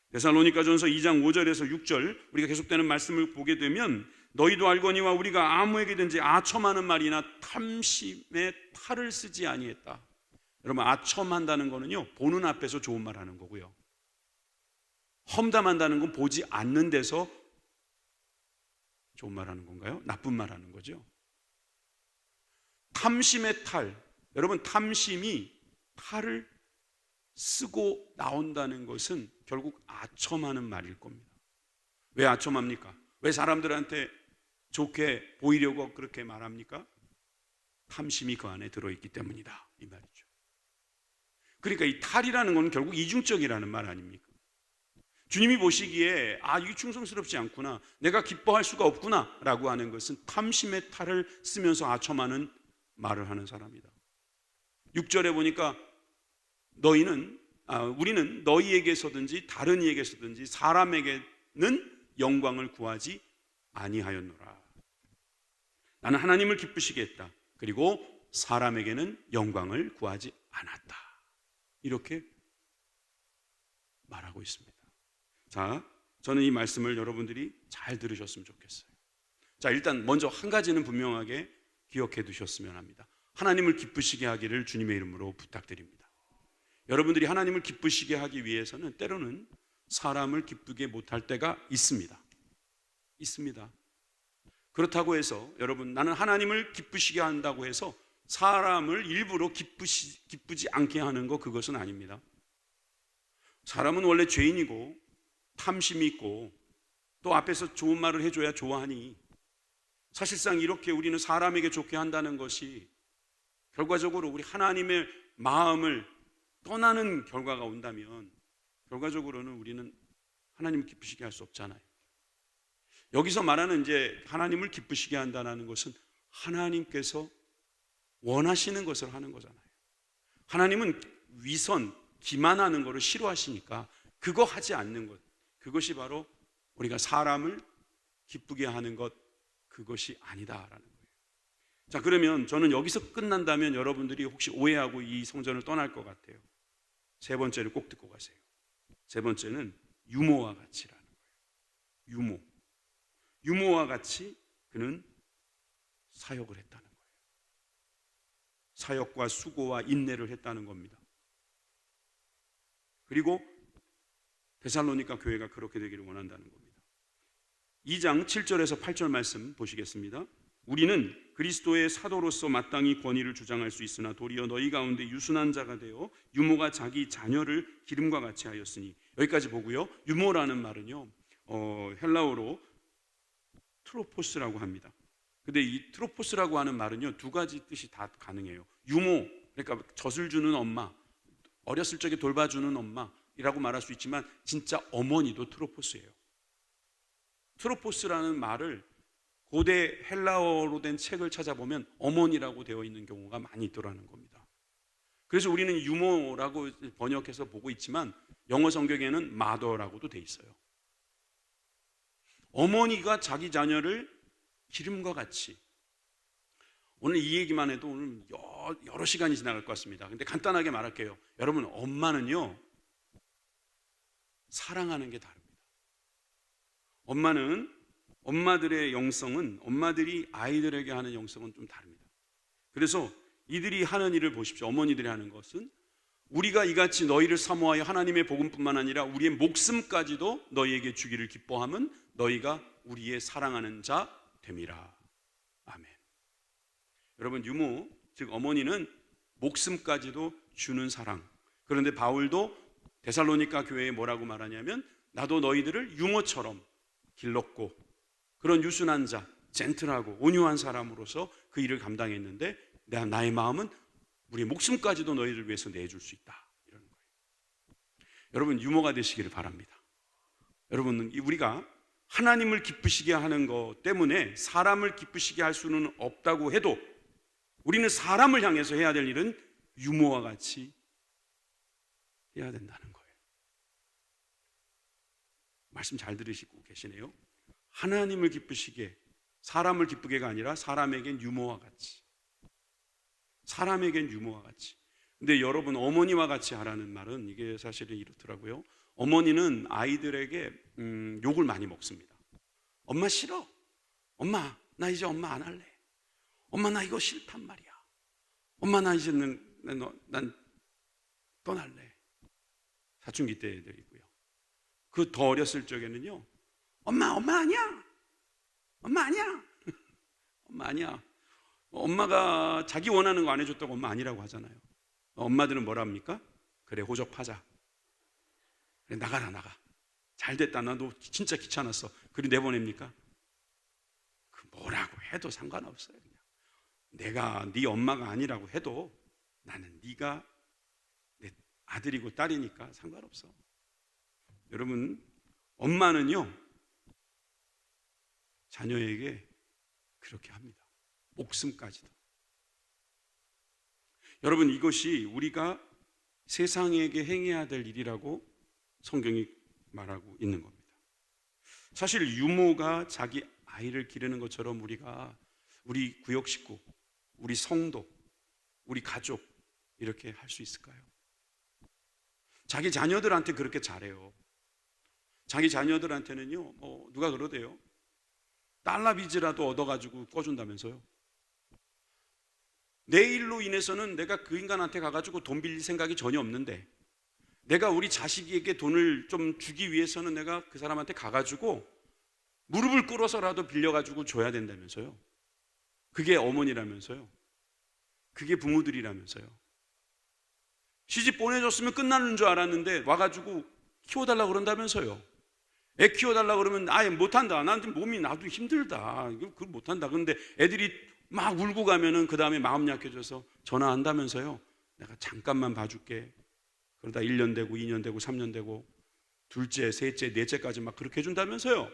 데살로니가전서 2장 5절에서 6절 우리가 계속되는 말씀을 보게 되면 너희도 알거니와 우리가 아무에게든지 아첨하는 말이나 탐심의 탈을 쓰지 아니했다. 여러분, 아첨한다는 거는요, 보는 앞에서 좋은 말 하는 거고요, 험담한다는 건 보지 않는 데서 좋은 말 하는 건가요? 나쁜 말 하는 거죠. 탐심의 탈, 여러분, 탐심이 탈을 쓰고 나온다는 것은 결국 아첨하는 말일 겁니다. 왜 아첨합니까? 왜 사람들한테 좋게 보이려고 그렇게 말합니까? 탐심이 그 안에 들어있기 때문이다, 이 말이죠. 그러니까 이 탈이라는 건 결국 이중적이라는 말 아닙니까? 주님이 보시기에 이게 충성스럽지 않구나, 내가 기뻐할 수가 없구나 라고 하는 것은 탐심의 탈을 쓰면서 아첨하는 말을 하는 사람이다. 6절에 보니까 우리는 너희에게서든지 다른 이에게서든지 사람에게는 영광을 구하지 아니하였노라. 나는 하나님을 기쁘시게 했다. 그리고 사람에게는 영광을 구하지 않았다. 이렇게 말하고 있습니다. 자, 저는 이 말씀을 여러분들이 잘 들으셨으면 좋겠어요. 자, 일단 먼저 한 가지는 분명하게 기억해 두셨으면 합니다. 하나님을 기쁘시게 하기를 주님의 이름으로 부탁드립니다. 여러분들이 하나님을 기쁘시게 하기 위해서는 때로는 사람을 기쁘게 못할 때가 있습니다. 그렇다고 해서 여러분, 나는 하나님을 기쁘시게 한다고 해서 사람을 일부러 기쁘지 않게 하는 거, 그것은 아닙니다. 사람은 원래 죄인이고 탐심이 있고 또 앞에서 좋은 말을 해줘야 좋아하니, 사실상 이렇게 우리는 사람에게 좋게 한다는 것이 결과적으로 우리 하나님의 마음을 떠나는 결과가 온다면 결과적으로는 우리는 하나님을 기쁘시게 할 수 없잖아요. 여기서 말하는 이제 하나님을 기쁘시게 한다는 것은 하나님께서 원하시는 것을 하는 거잖아요. 하나님은 위선, 기만하는 것을 싫어하시니까 그거 하지 않는 것, 그것이 바로 우리가 사람을 기쁘게 하는 것, 그것이 아니다라는 거예요. 자, 그러면 저는 여기서 끝난다면 여러분들이 혹시 오해하고 이 성전을 떠날 것 같아요. 세 번째를 꼭 듣고 가세요. 세 번째는 유모와 같이라는 거예요. 유모와 같이 그는 사역을 했다는 거예요. 사역과 수고와 인내를 했다는 겁니다. 그리고 데살로니가 교회가 그렇게 되기를 원한다는 겁니다. 2장 7절에서 8절 말씀 보시겠습니다. 우리는 그리스도의 사도로서 마땅히 권위를 주장할 수 있으나 도리어 너희 가운데 유순한 자가 되어 유모가 자기 자녀를 기름과 같이 하였으니, 여기까지 보고요. 유모라는 말은요, 헬라어로 트로포스라고 합니다. 근데 이 트로포스라고 하는 말은요, 두 가지 뜻이 다 가능해요. 유모, 그러니까 젖을 주는 엄마, 어렸을 적에 돌봐주는 엄마이라고 말할 수 있지만 진짜 어머니도 트로포스예요. 트로포스라는 말을 고대 헬라어로 된 책을 찾아보면 어머니라고 되어 있는 경우가 많이 있더라는 겁니다. 그래서 우리는 유모라고 번역해서 보고 있지만 영어 성경에는 마더라고도 돼 있어요. 어머니가 자기 자녀를 기름과 같이, 오늘 이 얘기만 해도 오늘 여러 시간이 지나갈 것 같습니다. 근데 간단하게 말할게요. 여러분, 엄마는요, 사랑하는 게 다릅니다. 엄마들의 영성은, 엄마들이 아이들에게 하는 영성은 좀 다릅니다. 그래서 이들이 하는 일을 보십시오. 어머니들이 하는 것은 우리가 이같이 너희를 사모하여 하나님의 복음뿐만 아니라 우리의 목숨까지도 너희에게 주기를 기뻐함은 너희가 우리의 사랑하는 자 됨이라. 아멘. 여러분, 유모, 즉 어머니는 목숨까지도 주는 사랑. 그런데 바울도 데살로니가 교회에 뭐라고 말하냐면, 나도 너희들을 유모처럼 길렀고 그런 유순한 자, 젠틀하고 온유한 사람으로서 그 일을 감당했는데 나의 마음은 우리의 목숨까지도 너희를 위해서 내줄 수 있다, 이러는 거예요. 여러분, 유모가 되시기를 바랍니다. 여러분, 우리가 하나님을 기쁘시게 하는 것 때문에 사람을 기쁘시게 할 수는 없다고 해도 우리는 사람을 향해서 해야 될 일은 유모와 같이 해야 된다는 거예요. 말씀 잘 들으시고 계시네요. 하나님을 기쁘시게, 사람을 기쁘게가 아니라 사람에겐 유모와 같이. 사람에겐 유모와 같이. 근데 여러분, 어머니와 같이 하라는 말은 이게 사실은 이렇더라고요. 어머니는 아이들에게 욕을 많이 먹습니다. 엄마 싫어. 엄마, 나 이제 엄마 안 할래. 엄마, 나 이거 싫단 말이야. 엄마, 나 이제 난 떠날래. 사춘기 때 애들이고요. 그 더 어렸을 적에는요, 엄마 아니야. 엄마 아니야. 엄마 아니야. 엄마가 자기 원하는 거 안 해줬다고 엄마 아니라고 하잖아요. 엄마들은 뭐라 합니까? 그래, 호접하자. 그래, 나가라. 잘 됐다. 나 너 진짜 귀찮았어. 그리고 내보냅니까? 그 뭐라고 해도 상관없어요. 그냥. 내가 네 엄마가 아니라고 해도 나는 네가 내 아들이고 딸이니까 상관없어. 여러분, 엄마는요, 자녀에게 그렇게 합니다. 목숨까지도. 여러분, 이것이 우리가 세상에게 행해야 될 일이라고 성경이 말하고 있는 겁니다. 사실 유모가 자기 아이를 기르는 것처럼 우리가 우리 구역 식구, 우리 성도, 우리 가족 이렇게 할 수 있을까요? 자기 자녀들한테 그렇게 잘해요. 자기 자녀들한테는요, 누가 그러대요. 달러 빚이라도 얻어가지고 꺼준다면서요. 내 일로 인해서는 내가 그 인간한테 가가지고 돈 빌릴 생각이 전혀 없는데, 내가 우리 자식에게 돈을 좀 주기 위해서는 내가 그 사람한테 가가지고 무릎을 꿇어서라도 빌려가지고 줘야 된다면서요. 그게 어머니라면서요. 그게 부모들이라면서요. 시집 보내줬으면 끝나는 줄 알았는데 와가지고 키워달라고 그런다면서요. 애 키워달라고 그러면 아예 못한다. 나한테 몸이 나도 힘들다. 그걸 못한다. 그런데 애들이 막 울고 가면은 그 다음에 마음 약해져서 전화한다면서요. 내가 잠깐만 봐줄게. 그러다 1년 되고 2년 되고 3년 되고 둘째, 셋째, 넷째까지 막 그렇게 해준다면서요.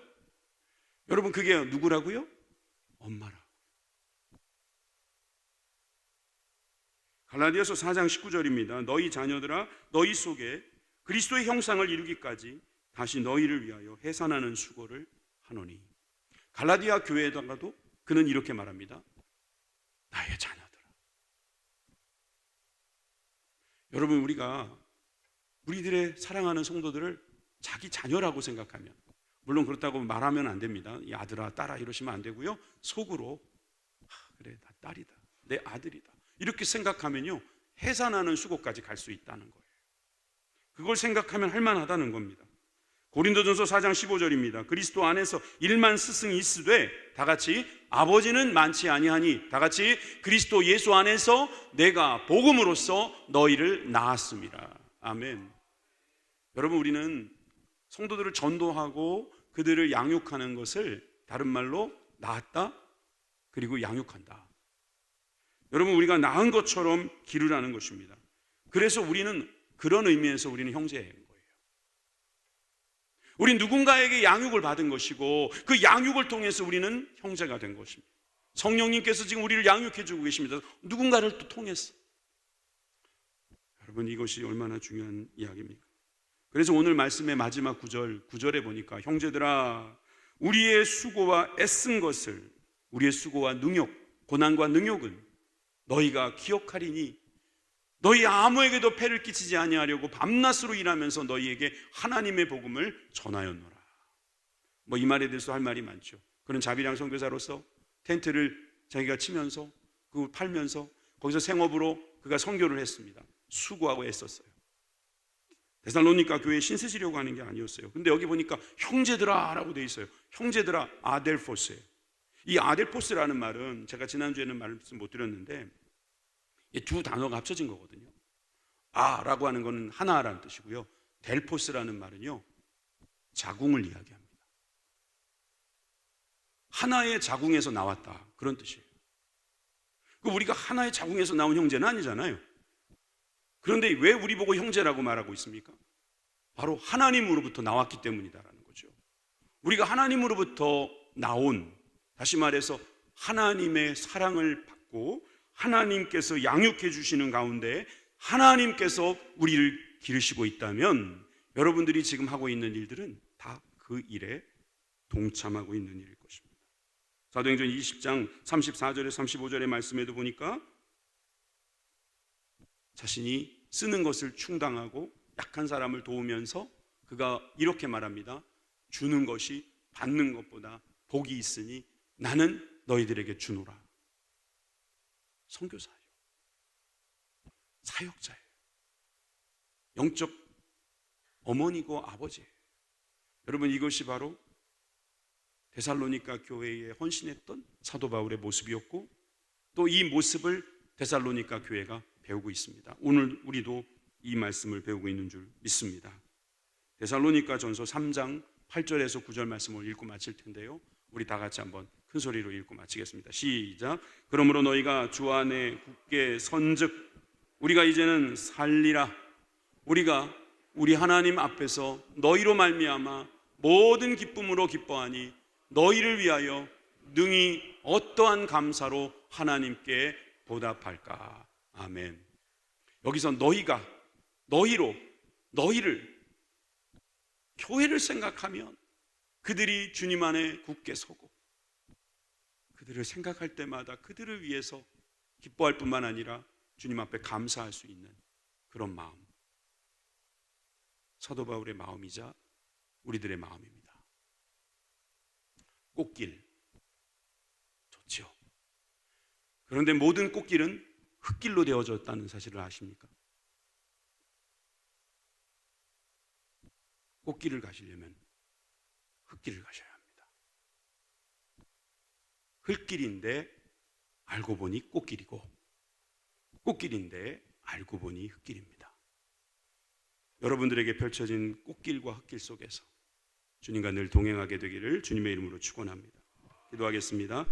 여러분, 그게 누구라고요? 엄마라. 갈라디아서 4장 19절입니다. 너희 자녀들아, 너희 속에 그리스도의 형상을 이루기까지 다시 너희를 위하여 해산하는 수고를 하노니. 갈라디아 교회에다가도 그는 이렇게 말합니다. 나의 자녀들아. 여러분, 우리가 우리들의 사랑하는 성도들을 자기 자녀라고 생각하면, 물론 그렇다고 말하면 안 됩니다. 이 아들아, 딸아 이러시면 안 되고요. 속으로 그래, 나 딸이다, 내 아들이다 이렇게 생각하면요, 해산하는 수고까지 갈 수 있다는 거예요. 그걸 생각하면 할만하다는 겁니다. 고린도전서 4장 15절입니다. 그리스도 안에서 일만 스승이 있으되 다 같이 아버지는 많지 아니하니 다 같이 그리스도 예수 안에서 내가 복음으로써 너희를 낳았습니다. 아멘. 여러분, 우리는 성도들을 전도하고 그들을 양육하는 것을 다른 말로 낳았다 그리고 양육한다. 여러분, 우리가 낳은 것처럼 기르라는 것입니다. 그래서 우리는 그런 의미에서 우리는 형제인 거예요. 우린 누군가에게 양육을 받은 것이고 그 양육을 통해서 우리는 형제가 된 것입니다. 성령님께서 지금 우리를 양육해 주고 계십니다. 누군가를 또 통해서. 여러분, 이것이 얼마나 중요한 이야기입니까? 그래서 오늘 말씀의 마지막 9절에 보니까 형제들아, 우리의 수고와 애쓴 것을, 우리의 수고와 능욕, 고난과 능욕은 너희가 기억하리니 너희 아무에게도 폐를 끼치지 아니하려고 밤낮으로 일하면서 너희에게 하나님의 복음을 전하였노라. 이 말에 대해서 할 말이 많죠. 그는 자비랑 선교사로서 텐트를 자기가 치면서 그걸 팔면서 거기서 생업으로 그가 선교를 했습니다. 수고하고 애썼어요. 데살로니가 교회에 신세지려고 하는 게 아니었어요. 근데 여기 보니까 형제들아 라고 돼 있어요. 형제들아, 아델포스예요. 이 아델포스라는 말은 제가 지난주에는 말씀 못 드렸는데 이 두 단어가 합쳐진 거거든요. 아라고 하는 거는 하나라는 뜻이고요. 델포스라는 말은요, 자궁을 이야기합니다. 하나의 자궁에서 나왔다, 그런 뜻이에요. 우리가 하나의 자궁에서 나온 형제는 아니잖아요. 그런데 왜 우리 보고 형제라고 말하고 있습니까? 바로 하나님으로부터 나왔기 때문이다라는 거죠. 우리가 하나님으로부터 나온, 다시 말해서 하나님의 사랑을 받고 하나님께서 양육해 주시는 가운데 하나님께서 우리를 기르시고 있다면 여러분들이 지금 하고 있는 일들은 다 그 그 일에 동참하고 있는 일일 것입니다. 사도행전 20장 34절에 35절의 말씀에도 보니까 자신이 쓰는 것을 충당하고 약한 사람을 도우면서 그가 이렇게 말합니다. 주는 것이 받는 것보다 복이 있으니 나는 너희들에게 주노라. 선교사예요. 사역자예요. 영적 어머니고 아버지예요. 여러분, 이것이 바로 데살로니가 교회에 헌신했던 사도 바울의 모습이었고 또 이 모습을 데살로니가 교회가 배우고 있습니다. 오늘 우리도 이 말씀을 배우고 있는 줄 믿습니다. 데살로니가 전서 3장 8절에서 9절 말씀을 읽고 마칠 텐데요, 우리 다 같이 한번 큰 소리로 읽고 마치겠습니다. 시작. 그러므로 너희가 주 안에 굳게 선즉 우리가 이제는 살리라. 우리가 우리 하나님 앞에서 너희로 말미암아 모든 기쁨으로 기뻐하니 너희를 위하여 능히 어떠한 감사로 하나님께 보답할까. 아멘. 여기서 너희가, 너희를, 교회를 생각하면 그들이 주님 안에 굳게 서고 그들을 생각할 때마다 그들을 위해서 기뻐할 뿐만 아니라 주님 앞에 감사할 수 있는 그런 마음, 사도 바울의 마음이자 우리들의 마음입니다. 꽃길 좋지요. 그런데 모든 꽃길은 흙길로 되어졌다는 사실을 아십니까? 꽃길을 가시려면 흙길을 가셔야 합니다. 흙길인데 알고 보니 꽃길이고 꽃길인데 알고 보니 흙길입니다. 여러분들에게 펼쳐진 꽃길과 흙길 속에서 주님과 늘 동행하게 되기를 주님의 이름으로 축원합니다. 기도하겠습니다.